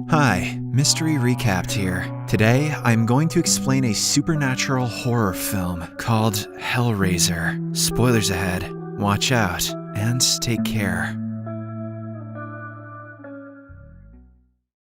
Hi, Mystery Recapped here. Today, I'm going to explain a supernatural horror film called Hellraiser. Spoilers ahead, watch out, and take care.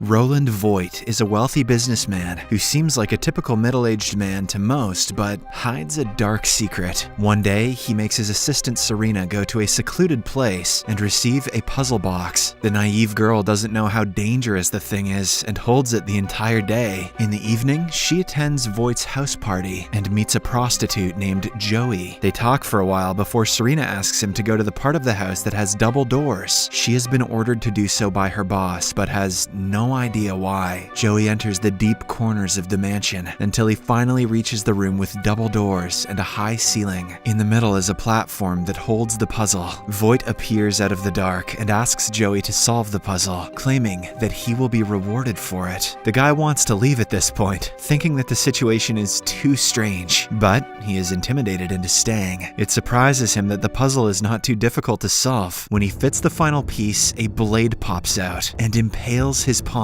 Roland Voigt is a wealthy businessman who seems like a typical middle-aged man to most, but hides a dark secret. One day, he makes his assistant Serena go to a secluded place and receive a puzzle box. The naive girl doesn't know how dangerous the thing is and holds it the entire day. In the evening, she attends Voigt's house party and meets a prostitute named Joey. They talk for a while before Serena asks him to go to the part of the house that has double doors. She has been ordered to do so by her boss, but has no idea why. Joey enters the deep corners of the mansion until he finally reaches the room with double doors and a high ceiling. In the middle is a platform that holds the puzzle. Voight appears out of the dark and asks Joey to solve the puzzle, claiming that he will be rewarded for it. The guy wants to leave at this point, thinking that the situation is too strange, but he is intimidated into staying. It surprises him that the puzzle is not too difficult to solve. When he fits the final piece, a blade pops out and impales his palm.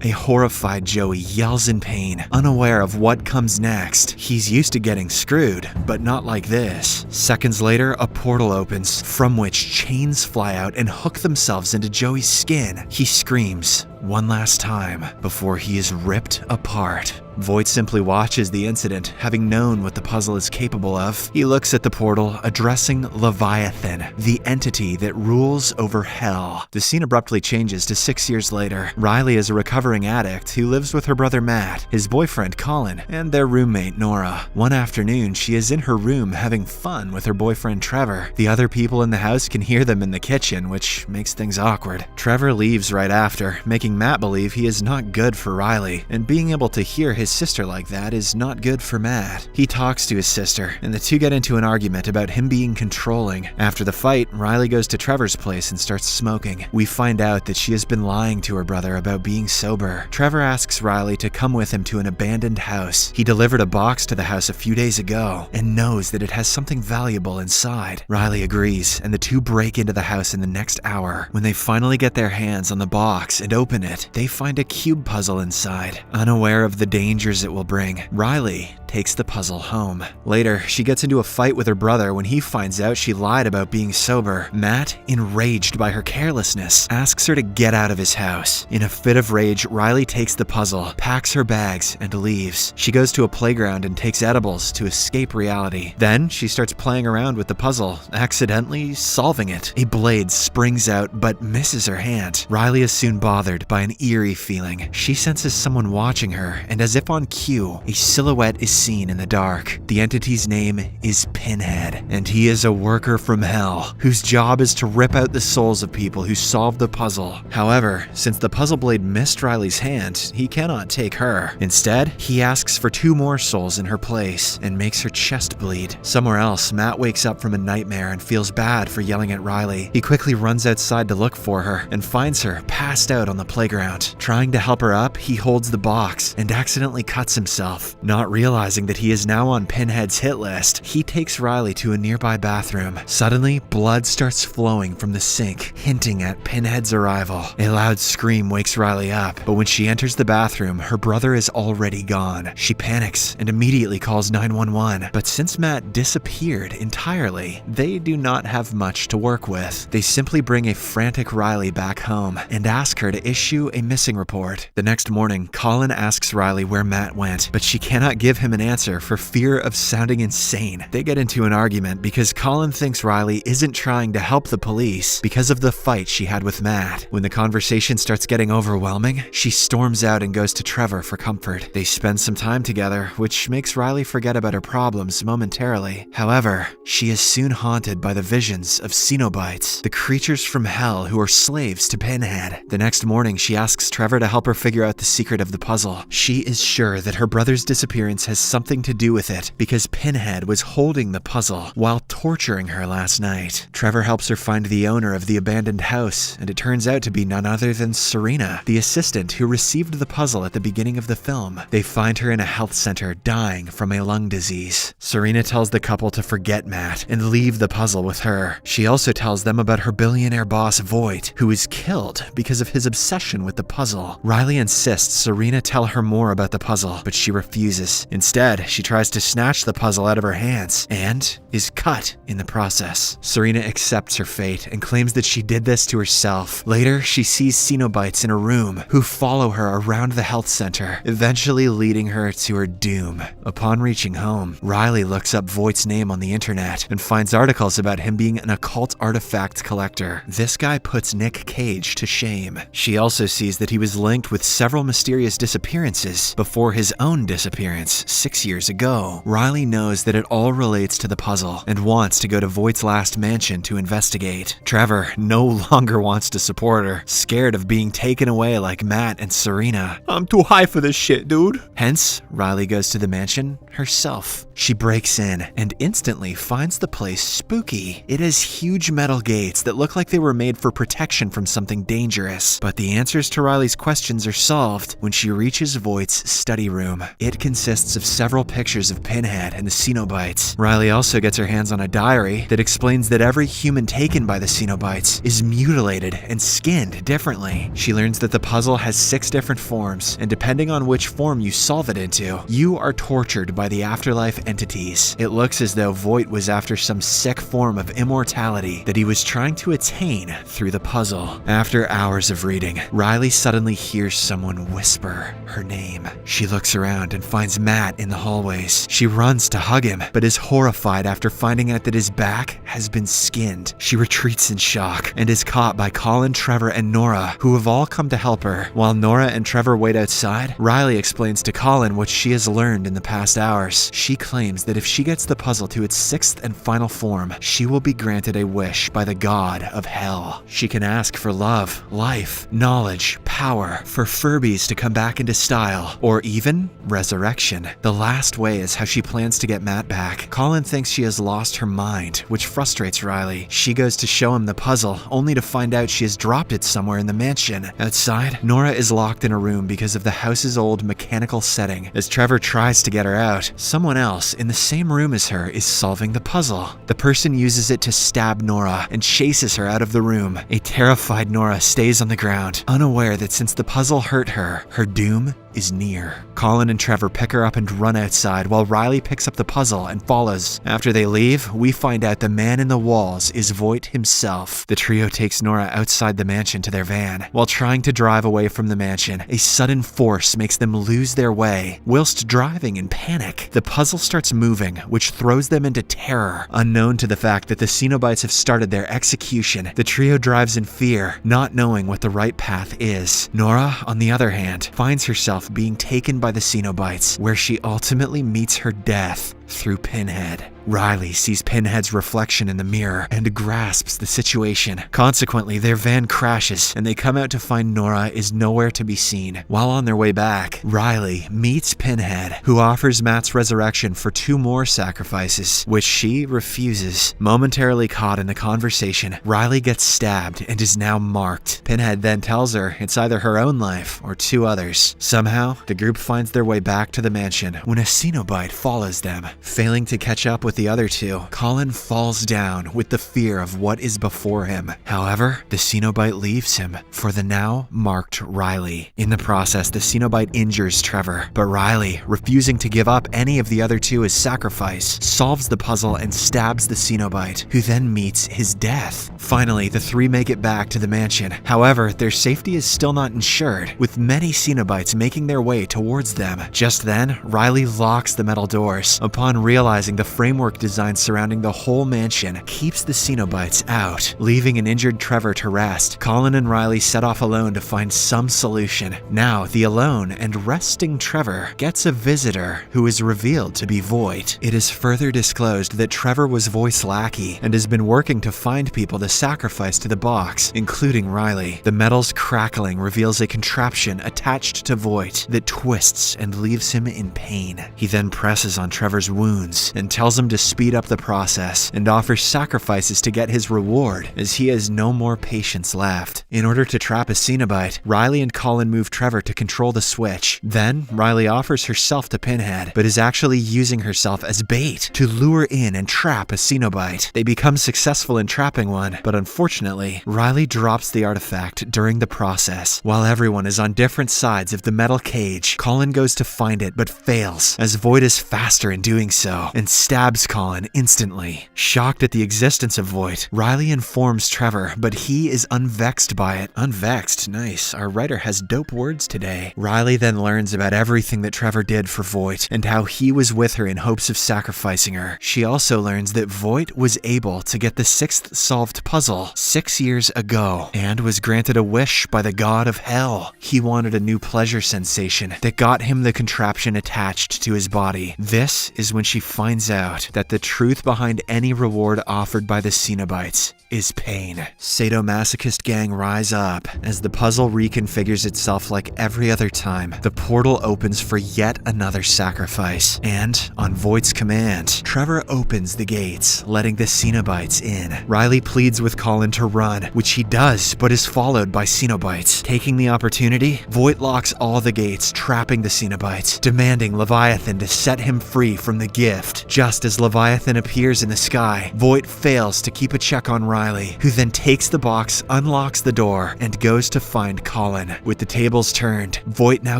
A horrified Joey yells in pain, unaware of what comes next. He's used to getting screwed, but not like this. Seconds later, a portal opens, from which chains fly out and hook themselves into Joey's skin. He screams one last time before he is ripped apart. Voight simply watches the incident, having known what the puzzle is capable of. He looks at the portal, addressing Leviathan, the entity that rules over hell. The scene abruptly changes to 6 years later. Riley is a recovering addict who lives with her brother Matt, his boyfriend Colin, and their roommate Nora. One afternoon, she is in her room having fun with her boyfriend Trevor. The other people in the house can hear them in the kitchen, which makes things awkward. Trevor leaves right after, making Matt believe he is not good for Riley, and being able to hear his sister like that is not good for Matt. He talks to his sister, and the two get into an argument about him being controlling. After the fight, Riley goes to Trevor's place and starts smoking. We find out that she has been lying to her brother about being sober. Trevor asks Riley to come with him to an abandoned house. He delivered a box to the house a few days ago and knows that it has something valuable inside. Riley agrees, and the two break into the house in the next hour. When they finally get their hands on the box and open it, they find a cube puzzle inside. Unaware of the dangers it will bring, Riley takes the puzzle home. Later, she gets into a fight with her brother when he finds out she lied about being sober. Matt, enraged by her carelessness, asks her to get out of his house. In a fit of rage, Riley takes the puzzle, packs her bags, and leaves. She goes to a playground and takes edibles to escape reality. Then, she starts playing around with the puzzle, accidentally solving it. A blade springs out but misses her hand. Riley is soon bothered by an eerie feeling. She senses someone watching her, and as if on cue, a silhouette is seen in the dark. The entity's name is Pinhead, and he is a worker from hell whose job is to rip out the souls of people who solve the puzzle. However, since the puzzle blade missed Riley's hand, he cannot take her. Instead, he asks for 2 more souls in her place and makes her chest bleed. Somewhere else, Matt wakes up from a nightmare and feels bad for yelling at Riley. He quickly runs outside to look for her and finds her passed out on the playground. Trying to help her up, he holds the box and accidentally cuts himself. Not realizing that he is now on Pinhead's hit list, he takes Riley to a nearby bathroom. Suddenly, blood starts flowing from the sink, hinting at Pinhead's arrival. A loud scream wakes Riley up, but when she enters the bathroom, her brother is already gone. She panics and immediately calls 911, but since Matt disappeared entirely, they do not have much to work with. They simply bring a frantic Riley back home and ask her to issue a missing report. The next morning, Colin asks Riley where Matt went, but she cannot give him an answer for fear of sounding insane. They get into an argument because Colin thinks Riley isn't trying to help the police because of the fight she had with Matt. When the conversation starts getting overwhelming, she storms out and goes to Trevor for comfort. They spend some time together, which makes Riley forget about her problems momentarily. However, she is soon haunted by the visions of Cenobites, the creatures from hell who are slaves to Pinhead. The next morning, she asks Trevor to help her figure out the secret of the puzzle. She is sure that her brother's disappearance has something to do with it because Pinhead was holding the puzzle while torturing her last night. Trevor helps her find the owner of the abandoned house, and it turns out to be none other than Serena, the assistant who received the puzzle at the beginning of the film. They find her in a health center dying from a lung disease. Serena tells the couple to forget Matt and leave the puzzle with her. She also tells them about her billionaire boss Voight, who was killed because of his obsession obsession with the puzzle. Riley insists Serena tell her more about the puzzle, but she refuses. Instead, she tries to snatch the puzzle out of her hands and is cut in the process. Serena accepts her fate and claims that she did this to herself. Later, she sees Cenobites in a room who follow her around the health center, eventually leading her to her doom. Upon reaching home, Riley looks up Voight's name on the internet and finds articles about him being an occult artifact collector. This guy puts Nick Cage to shame. She also sees that he was linked with several mysterious disappearances before his own disappearance 6 years ago. Riley knows that it all relates to the puzzle and wants to go to Voight's last mansion to investigate. Trevor no longer wants to support her, scared of being taken away like Matt and Serena. "I'm too high for this shit, dude." Hence, Riley goes to the mansion herself. She breaks in and instantly finds the place spooky. It has huge metal gates that look like they were made for protection from something dangerous. But the answers to Riley's questions are solved when she reaches Voight's study room. It consists of several pictures of Pinhead and the Cenobites. Riley also gets her hands on a diary that explains that every human taken by the Cenobites is mutilated and skinned differently. She learns that the puzzle has 6 different forms, and depending on which form you solve it into, you are tortured by the afterlife entities. It looks as though Voight was after some sick form of immortality that he was trying to attain through the puzzle. After hours of reading, Riley suddenly hears someone whisper her name. She looks around and finds Matt in the hallways. She runs to hug him, but is horrified after finding out that his back has been skinned. She retreats in shock and is caught by Colin, Trevor, and Nora, who have all come to help her. While Nora and Trevor wait outside, Riley explains to Colin what she has learned in the past hours. She claims that if she gets the puzzle to its 6th and final form, she will be granted a wish by the god of hell. She can ask for love, life, knowledge, power, for Furbies to come back into style, or even resurrection. The last way is how she plans to get Matt back. Colin thinks she has lost her mind, which frustrates Riley. She goes to show him the puzzle, only to find out she has dropped it somewhere in the mansion. Outside, Nora is locked in a room because of the house's old mechanical setting. As Trevor tries to get her out, someone else in the same room as her is solving the puzzle. The person uses it to stab Nora and chases her out of the room. A terrified Nora stays on the ground, unaware that since the puzzle hurt her, her doom is near. Colin and Trevor pick her up and run outside while Riley picks up the puzzle and follows. After they leave, we find out the man in the walls is Voight himself. The trio takes Nora outside the mansion to their van. While trying to drive away from the mansion, a sudden force makes them lose their way. Whilst driving in panic, the puzzle starts moving, which throws them into terror. Unknown to the fact that the Cenobites have started their execution, the trio drives in fear, not knowing what the right path is. Nora, on the other hand, finds herself being taken by the Cenobites, where she ultimately meets her death through Pinhead. Riley sees Pinhead's reflection in the mirror and grasps the situation. Consequently, their van crashes and they come out to find Nora is nowhere to be seen. While on their way back, Riley meets Pinhead, who offers Matt's resurrection for 2 more sacrifices, which she refuses. Momentarily caught in the conversation, Riley gets stabbed and is now marked. Pinhead then tells her it's either her own life or 2 others. Somehow, the group finds their way back to the mansion when a Cenobite follows them. Failing to catch up with the other 2, Colin falls down with the fear of what is before him. However, the Cenobite leaves him for the now marked Riley. In the process, the Cenobite injures Trevor, but Riley, refusing to give up any of the other 2 as sacrifice, solves the puzzle and stabs the Cenobite, who then meets his death. Finally, the 3 make it back to the mansion. However, their safety is still not ensured, with many Cenobites making their way towards them. Just then, Riley locks the metal doors. Upon realizing the framework design surrounding the whole mansion keeps the Cenobites out, leaving an injured Trevor to rest, Colin and Riley set off alone to find some solution. Now, the alone and resting Trevor gets a visitor who is revealed to be Voight. It is further disclosed that Trevor was Voight's lackey and has been working to find people to sacrifice to the box, including Riley. The metal's crackling reveals a contraption attached to Voight that twists and leaves him in pain. He then presses on Trevor's wounds and tells him to speed up the process and offers sacrifices to get his reward, as he has no more patience left. In order to trap a Cenobite, Riley and Colin move Trevor to control the switch. Then, Riley offers herself to Pinhead, but is actually using herself as bait to lure in and trap a Cenobite. They become successful in trapping one, but unfortunately, Riley drops the artifact during the process. While everyone is on different sides of the metal cage, Colin goes to find it but fails, as Voight is faster in doing so, and stabs Colin instantly. Shocked at the existence of Voight, Riley informs Trevor, but he is unvexed by it. Unvexed, nice. Our writer has dope words today. Riley then learns about everything that Trevor did for Voight, and how he was with her in hopes of sacrificing her. She also learns that Voight was able to get the 6th solved puzzle 6 years ago, and was granted a wish by the god of hell. He wanted a new pleasure sensation that got him the contraption attached to his body. This is when she finds out that the truth behind any reward offered by the Cenobites is pain. Sadomasochist gang rise up as the puzzle reconfigures itself like every other time. The portal opens for yet another sacrifice, and on Voight's command, Trevor opens the gates, letting the Cenobites in. Riley pleads with Colin to run, which he does, but is followed by Cenobites. Taking the opportunity, Voight locks all the gates, trapping the Cenobites, demanding Leviathan to set him free from the gift. Just as Leviathan appears in the sky, Voight fails to keep a check on Riley, who then takes the box, unlocks the door, and goes to find Colin. With the tables turned, Voight now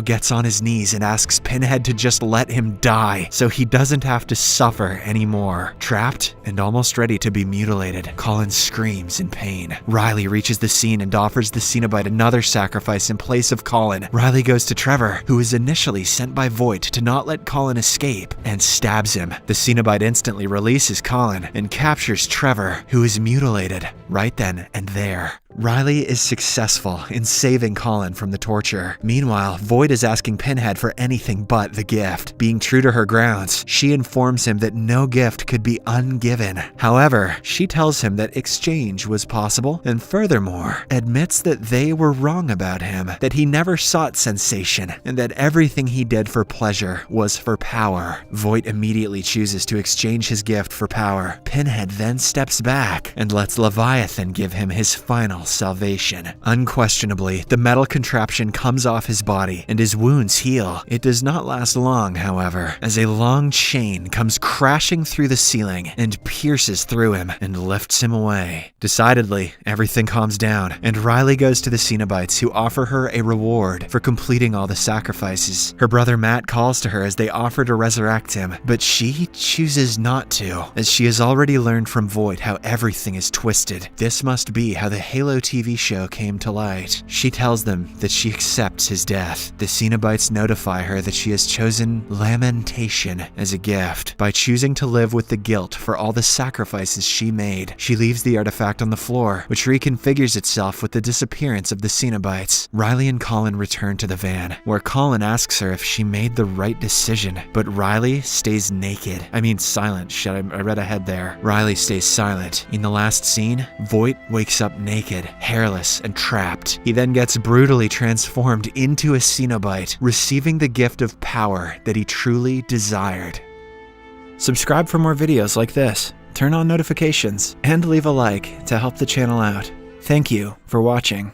gets on his knees and asks Pinhead to just let him die, so he doesn't have to suffer anymore. Trapped and almost ready to be mutilated, Colin screams in pain. Riley reaches the scene and offers the Cenobite another sacrifice in place of Colin. Riley goes to Trevor, who is initially sent by Voight to not let Colin escape, and stabs him. The Cenobite instantly releases Colin and captures Trevor, who is mutilated right then and there. Riley is successful in saving Colin from the torture. Meanwhile, Voight is asking Pinhead for anything but the gift. Being true to her grounds, she informs him that no gift could be ungiven. However, she tells him that exchange was possible, and furthermore, admits that they were wrong about him, that he never sought sensation, and that everything he did for pleasure was for power. Voight immediately chooses to exchange his gift for power. Pinhead then steps back and lets Leviathan give him his final salvation. Unquestionably, the metal contraption comes off his body and his wounds heal. It does not last long, however, as a long chain comes crashing through the ceiling and pierces through him and lifts him away. Decidedly, everything calms down, and Riley goes to the Cenobites, who offer her a reward for completing all the sacrifices. Her brother Matt calls to her as they offer to resurrect him, but she chooses not to, as she has already learned from Voight how everything is twisted. This must be how the Halo TV show came to light. She tells them that she accepts his death. The Cenobites notify her that she has chosen lamentation as a gift. By choosing to live with the guilt for all the sacrifices she made, she leaves the artifact on the floor, which reconfigures itself with the disappearance of the Cenobites. Riley and Colin return to the van, where Colin asks her if she made the right decision, but Riley stays naked. Silent. Shit, I read ahead there. Riley stays silent. In the last scene, Voight wakes up naked, hairless, and trapped. He then gets brutally transformed into a Cenobite, receiving the gift of power that he truly desired. Subscribe for more videos like this, turn on notifications, and leave a like to help the channel out. Thank you for watching.